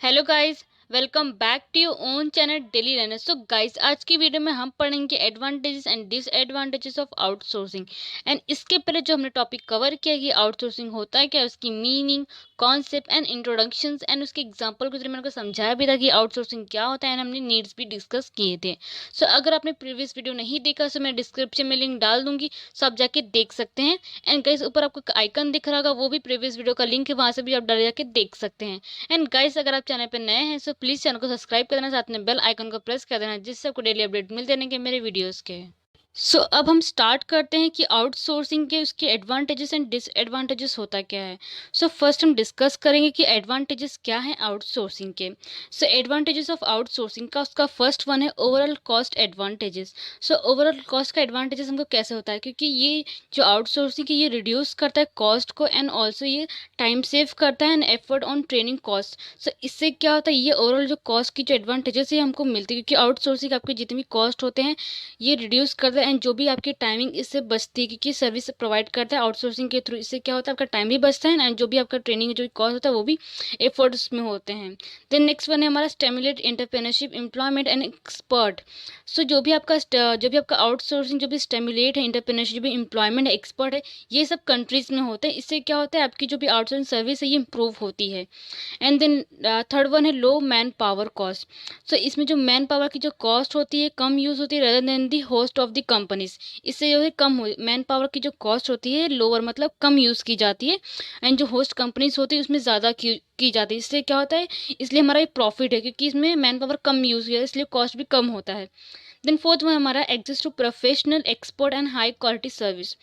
Hello guys, welcome back to your own channel daily runner. So guys, आज की video में हम पढ़ेंगे advantages and disadvantages of outsourcing. And इसके पहले जो हमने टॉपिक कवर किया कि आउटसोर्सिंग होता है क्या, उसकी meaning, concept and introductions and उसके एग्जांपल के जरिए मैंने आपको समझाया भी था कि आउटसोर्सिंग क्या होता है एंड हमने नीड्स भी डिस्कस किए थे। सो अगर आपने प्रीवियस वीडियो नहीं देखा तो मैं डिस्क्रिप्शन में लिंक डाल दूंगी, सो आप जाके देख सकते हैं। एंड गाइस, ऊपर आपको आइकन दिख रहा होगा, वो भी प्रीवियस वीडियो का लिंक है, वहां से भी आप डाल जाके देख सकते हैं। एंड गाइस, अगर आप चैनल पे नए हैं सो प्लीज चैनल को सब्सक्राइब कर देना, साथ में बेल आइकन को प्रेस कर देना, जिससे आपको डेली अपडेट मिलते रहेंगे मेरे वीडियोस के। सो अब हम स्टार्ट करते हैं कि आउटसोर्सिंग के उसके एडवांटेजेस एंड डिसएडवांटेजेस होता क्या है। सो फर्स्ट हम डिस्कस करेंगे कि एडवांटेजेस क्या हैं आउटसोर्सिंग के। सो एडवांटेजेस ऑफ आउटसोर्सिंग का उसका फर्स्ट वन है overall cost advantages. So overall cost का एडवांटेजेस हमको कैसे होता है, क्योंकि ये जो आउटसोर्सिंग है ये रिड्यूस करता है कॉस्ट को एंड ऑल्सो ये टाइम सेव करता है and effort on training cost. So इससे क्या होता है, ये ओवरऑल जो कॉस्ट की जो एडवांटेजेस है हमको मिलती है, क्योंकि आउटसोर्सिंग आपके जितने भी कॉस्ट होते हैं ये रिड्यूस करता है एंड जो भी आपकी टाइमिंग इससे बचती है, क्योंकि सर्विस प्रोवाइड करता है आउटसोर्सिंग के थ्रू। इससे क्या होता है, आपका टाइम भी बचता है एंड जो भी आपका ट्रेनिंग जो कॉस्ट होता है वो भी एफर्ट्स में होते हैं। देन नेक्स्ट वन है हमारा स्टेमुलेट एंटरप्रेन्योरशिप एम्प्लॉयमेंट एंड एक्सपर्ट। सो जो भी आपका आउटसोर्सिंग जो भी स्टेमुलेट है एंटरप्रेन्योरशिप, जो भी एम्प्लॉयमेंट है, एक्सपर्ट है, ये सब कंट्रीज में होते हैं। इससे क्या होता है, आपकी जो भी आउटसोर्सिंग सर्विस है ये इंप्रूव होती है। एंड देन थर्ड वन है लो मैन पावर कॉस्ट। सो इसमें जो मैन पावर की जो कॉस्ट होती है कम यूज़ होती है rather than the host of the companies. इससे जो है कम हो, मैन पावर की जो कॉस्ट होती है लोअर मतलब कम यूज़ की जाती है एंड जो होस्ट कंपनीज होती है उसमें ज़्यादा की जाती है। इससे क्या होता है, इसलिए हमारा ये प्रॉफिट है, क्योंकि इसमें मैन पावर कम यूज़ किया है इसलिए कॉस्ट भी कम होता है। देन फोर्थ में हमारा access to professional expert and high quality service.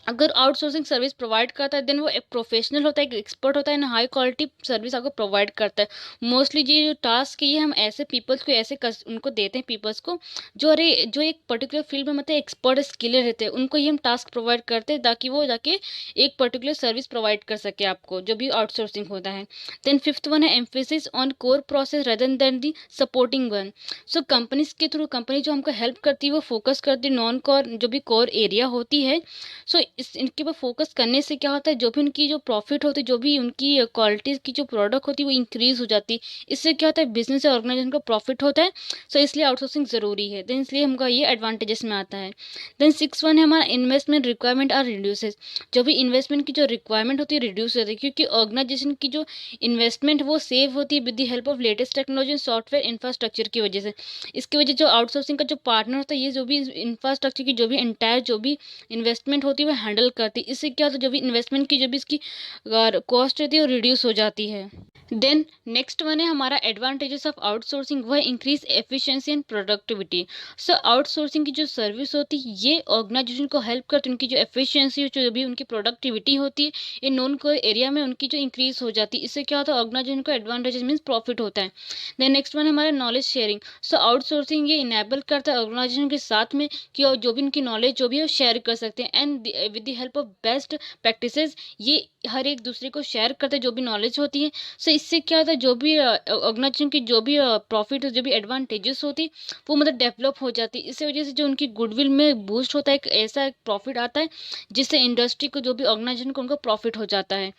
अगर आउटसोर्सिंग सर्विस प्रोवाइड करता है देन वो एक प्रोफेशनल होता है, एक एक्सपर्ट होता है ना, हाई क्वालिटी सर्विस आपको प्रोवाइड करता है। मोस्टली ये जो टास्क है ये हम ऐसे पीपल्स को उनको देते हैं, पीपल्स को जो एक पर्टिकुलर फील्ड में मतलब एक्सपर्ट स्किलर रहते हैं, उनको ही हम टास्क प्रोवाइड करते हैं ताकि वो जाके एक पर्टिकुलर सर्विस प्रोवाइड कर सके आपको, जो भी आउटसोर्सिंग होता है। देन फिफ्थ वन है emphasis on core process rather than the supporting one. So companies के थ्रू कंपनी जो हमको हेल्प करती है वो फोकस करती है नॉन कोर जो भी कोर एरिया होती है। सो इस इनके ऊपर फोकस करने से क्या होता है, जो भी उनकी जो प्रॉफिट होती है, जो भी उनकी क्वालिटी की जो प्रोडक्ट होती है वो इंक्रीज हो जाती है। इससे क्या होता है, बिजनेस या ऑर्गेनाइजेशन को प्रॉफिट होता है। सो इसलिए आउटसोर्सिंग ज़रूरी है। देन इसलिए हमका ये एडवांटेजेस में आता है। देन सिक्स वन है हमारा इन्वेस्टमेंट रिक्वायरमेंट आर रिड्यूसेस। जो भी इन्वेस्टमेंट की जो रिक्वायरमेंट होती है रिड्यूस होती है, क्योंकि ऑर्गेनाइजेशन की जो इन्वेस्टमेंट वो सेव होती है with the help of latest technology software infrastructure की वजह से। इसकी वजह जो आउटसोर्सिंग का जो पार्टनर होता है ये जो भी इंफ्रास्ट्रक्चर की जो भी एंटायर जो भी इन्वेस्टमेंट होती है वो हैंडल करती है। इससे क्या होता है, जो भी इन्वेस्टमेंट की जो भी इसकी कॉस्ट रहती है वो रिड्यूस हो जाती है। देन नेक्स्ट वन है हमारा एडवांटेजेस ऑफ आउटसोर्सिंग, वह increase efficiency and productivity. So outsourcing की जो सर्विस होती है ये ऑर्गेनाइजेशन को हेल्प करती है, उनकी जो एफिशिएंसी जो भी उनकी प्रोडक्टिविटी होती है ये नॉन कोर एरिया में उनकी जो इंक्रीज हो जाती है। इससे क्या होता है, ऑर्गेनाइजेशन को एडवांटेजेस मीन्स प्रॉफिट होता है। देन नेक्स्ट वन है हमारा नॉलेज शेयरिंग। सो आउटसोर्सिंग ये इनेबल करता है ऑर्गेनाइजेशन के साथ में कि जो भी उनकी नॉलेज जो भी है वो शेयर कर सकते हैं and with the help of best practices ये हर एक दूसरे को शेयर करते हैं जो भी नॉलेज होती है। सो इससे क्या होता है, जो भी ऑर्गेनाइजेशन की जो भी प्रॉफिट जो भी एडवांटेजेस होती वो मतलब डेवलप हो जाती है। इसी वजह से जो उनकी गुडविल में बूस्ट होता है, एक ऐसा प्रॉफिट आता है जिससे इंडस्ट्री को जो भी ऑर्गेनाइजेशन को उनको प्रॉफिट हो जाता है।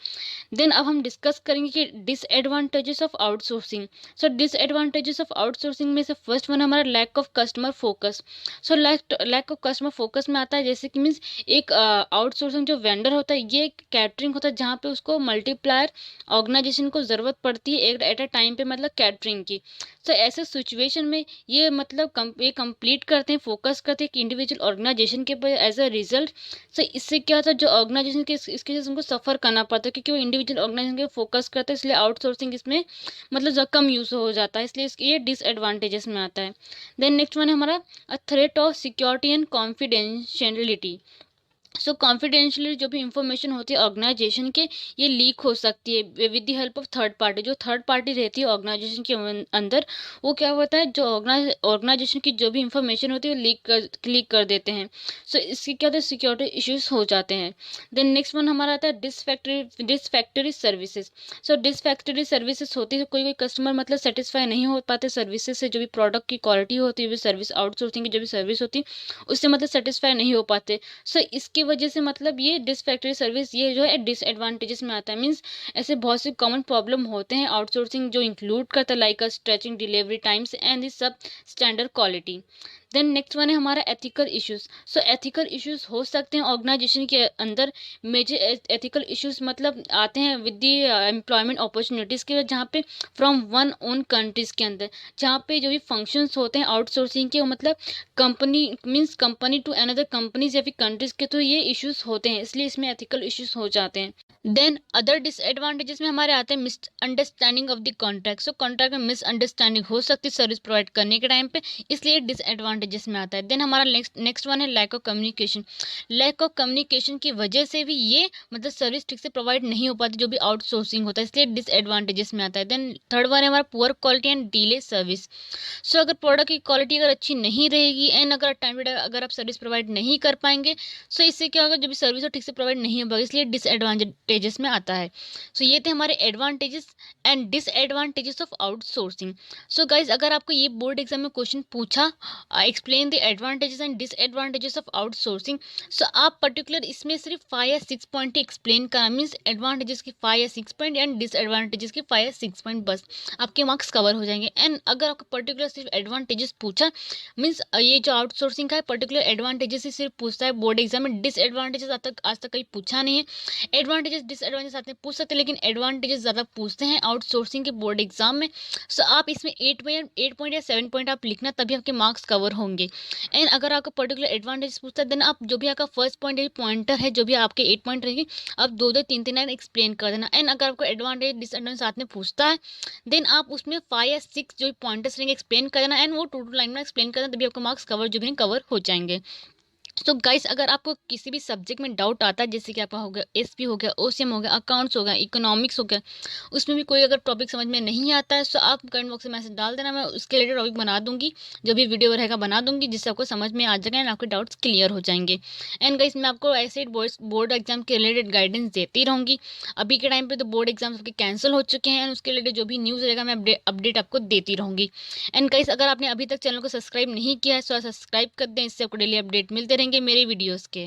देन अब हम डिस्कस करेंगे कि disadvantages of outsourcing. So disadvantages of outsourcing में से फर्स्ट वन हमारा lack of customer focus. So lack of customer focus में आता है, जैसे कि मीन्स एक आउटसोर्सिंग जो वेंडर होता है ये एक कैटरिंग होता है जहाँ पे उसको मल्टीप्लायर ऑर्गेनाइजेशन को ज़रूरत पड़ती है एक एट अ टाइम पे, मतलब कैटरिंग की। सो ऐसे सिचुएशन में ये मतलब ये कंप्लीट करते हैं, फोकस करते हैं एक इंडिविजुअल ऑर्गेनाइजेशन के ऊपर एज अ रिजल्ट। सो इससे क्या होता है, जो ऑर्गेनाइजेशन के इसके वजह से उनको सफ़र करना पड़ता है, क्योंकि वो इंडिविजुअल ऑर्गेनाइजेशन के फोकस करते हैं, इसलिए आउटसोर्सिंग इसमें मतलब कम यूज़ हो जाता है, इसलिए इसके ये डिसएडवांटेजेस में आता है। देन नेक्स्ट वन है हमारा a threat of security and confidentiality. So confidentiality जो भी इंफॉर्मेशन होती है ऑर्गेनाइजेशन के ये लीक हो सकती है with the help of third party. जो थर्ड पार्टी रहती है ऑर्गेनाइजेशन के अंदर वो क्या होता है, जो ऑर्गेनाइजेशन की जो भी इंफॉर्मेशन होती है वो लीक कर देते हैं। सो इससे क्या होता है, सिक्योरिटी इश्यूज हो जाते हैं। देन नेक्स्ट वन हमारा आता है डिसफैक्टरी सर्विसेज। सो डिसफैक्टरी सर्विसेज होती है, कोई कोई कस्टमर मतलब सेटिस्फाई नहीं हो पाते सर्विसेज से, जो भी प्रोडक्ट की क्वालिटी होती है, सर्विस आउटसोर्सिंग की जो भी सर्विस होती है उससे मतलब सेटिस्फाई नहीं हो पाते। सो इसकी वजह से मतलब ये डिसफैक्टरी सर्विस ये जो है डिसएडवांटेजेस में आता है। मीन्स ऐसे बहुत से कॉमन प्रॉब्लम होते हैं आउटसोर्सिंग जो इंक्लूड करता है like a stretching delivery times and this सब standard quality. Then next one है हमारा ethical issues. So ethical issues हो सकते हैं ऑर्गेनाइजेशन के अंदर। मेजर एथिकल इश्यूज मतलब आते हैं विद द एम्प्लॉयमेंट अपॉर्चुनिटीज़ के, जहाँ पे फ्रॉम वन ओन कंट्रीज़ के अंदर, जहाँ पे जो भी फंक्शंस होते हैं आउटसोर्सिंग के, वो मतलब company means company to another companies या फिर कंट्रीज़ के, तो ये इश्यूज होते हैं, इसलिए इसमें एथिकल इश्यूज हो जाते हैं। देन अदर डिसएडवांटेजेस में हमारे आते हैं misunderstanding of the contract. So contract में मिसअंडरस्टैंडिंग हो सकती है सर्विस प्रोवाइड करने के टाइम पे, इसलिए डिसएडवांटेजेस में आता है। देन हमारा नेक्स्ट वन है lack of communication. Lack of communication की वजह से भी ये मतलब सर्विस ठीक से प्रोवाइड नहीं हो पाती जो भी आउटसोर्सिंग होता है, इसलिए डिसएडवांटेजेस में आता है। देन थर्ड वन है हमारा poor quality and delay service. So अगर प्रोडक्ट की क्वालिटी अगर अच्छी नहीं रहेगी एंड अगर टाइम टू टाइम अगर आप सर्विस प्रोवाइड नहीं कर पाएंगे, सो इससे क्या होगा, जो भी सर्विस हो ठीक से प्रोवाइड नहीं हो पाएगी, इसलिए डिसएडवांटेजेस में आता है। सो ये थे हमारे advantages and disadvantages of outsourcing. So guys अगर आपको ये बोर्ड एग्जाम में क्वेश्चन पूछा explain the advantages and disadvantages of outsourcing, so आप पर्टिकुलर इसमें सिर्फ 5 या 6 पॉइंट एक्सप्लेन करना, मीन्स एडवांटेजेस के 5 या 6 पॉइंट एंड डिसएडवांटेजेस के 5 या 6 पॉइंट, बस आपके मार्क्स कवर हो जाएंगे। एंड अगर आपको पर्टिकुलर सिर्फ एडवांटेजेस पूछा, मीन्स ये जो आउटसोर्सिंग का है पर्टिकुलर एडवांटेजेस ही सिर्फ पूछता है बोर्ड एग्जाम में, डिसएडवांटेजेस आज तक कहीं पूछा नहीं है। एडवांटेजेस डिसएडवांटेजेस आते हैं पूछ सकते हैं, लेकिन एडवांटेजेस ज़्यादा पूछते हैं आउटसोर्सिंग के बोर्ड एग्जाम में। सो आप इसमें 8 पॉइंट या 7 पॉइंट आप लिखना, तभी आपके मार्क्स कवर होंगे। एंड अगर आपका पर्टिकुलर एडवांटेज पूछता है, देन आप जो भी आपका फर्स्ट पॉइंट है पॉइंटर है, जो भी आपके 8 पॉइंट रहेंगे, आप 2 3 लाइन एक्सप्लेन कर देना। एंड अगर आपको एडवांटेज डिसएडवांटेज साथ में पूछता है, देन आप उसमें 5 या 6 जो पॉइंटर्स रहेंगे एक्सप्लेन कर देना, एंड वो 2 लाइन में एक्सप्लेन कर देना, तभी आपको मार्क्स कवर जो भी कवर हो जाएंगे। तो गाइस अगर आपको किसी भी सब्जेक्ट में डाउट आता है, जैसे कि आपका हो गया एसपी हो गया, ओसीएम हो गया, अकाउंट्स हो गया, इकोनॉमिक्स हो गया, उसमें भी कोई अगर टॉपिक समझ में नहीं आता है, तो आप कमेंट बॉक्स में मैसेज डाल देना, मैं उसके रिलेटेड टॉपिक बना दूंगी, जो भी वीडियो रहेगा बना दूंगी, जिससे आपको समझ में आ जाएगा एंड आपके डाउट्स क्लियर हो जाएंगे। एंड गाइस मैं आपको ऐसे बोर्ड एग्जाम के रिलेटेड गाइडेंस देती रहूँगी। अभी के टाइम पर तो बोर्ड एग्जाम सबके कैंसिल हो चुके हैं, एंड उसके रिलेटेड जो भी न्यूज़ रहेगा मैं अपडेट आपको देती रहूँगी। एंड गाइस अगर आपने अभी तक चैनल को सब्सक्राइब नहीं किया है, तो सब्सक्राइब कर दें, इससे आपको डेली अपडेट मिलते रहेंगे मेरे वीडियोज़ के।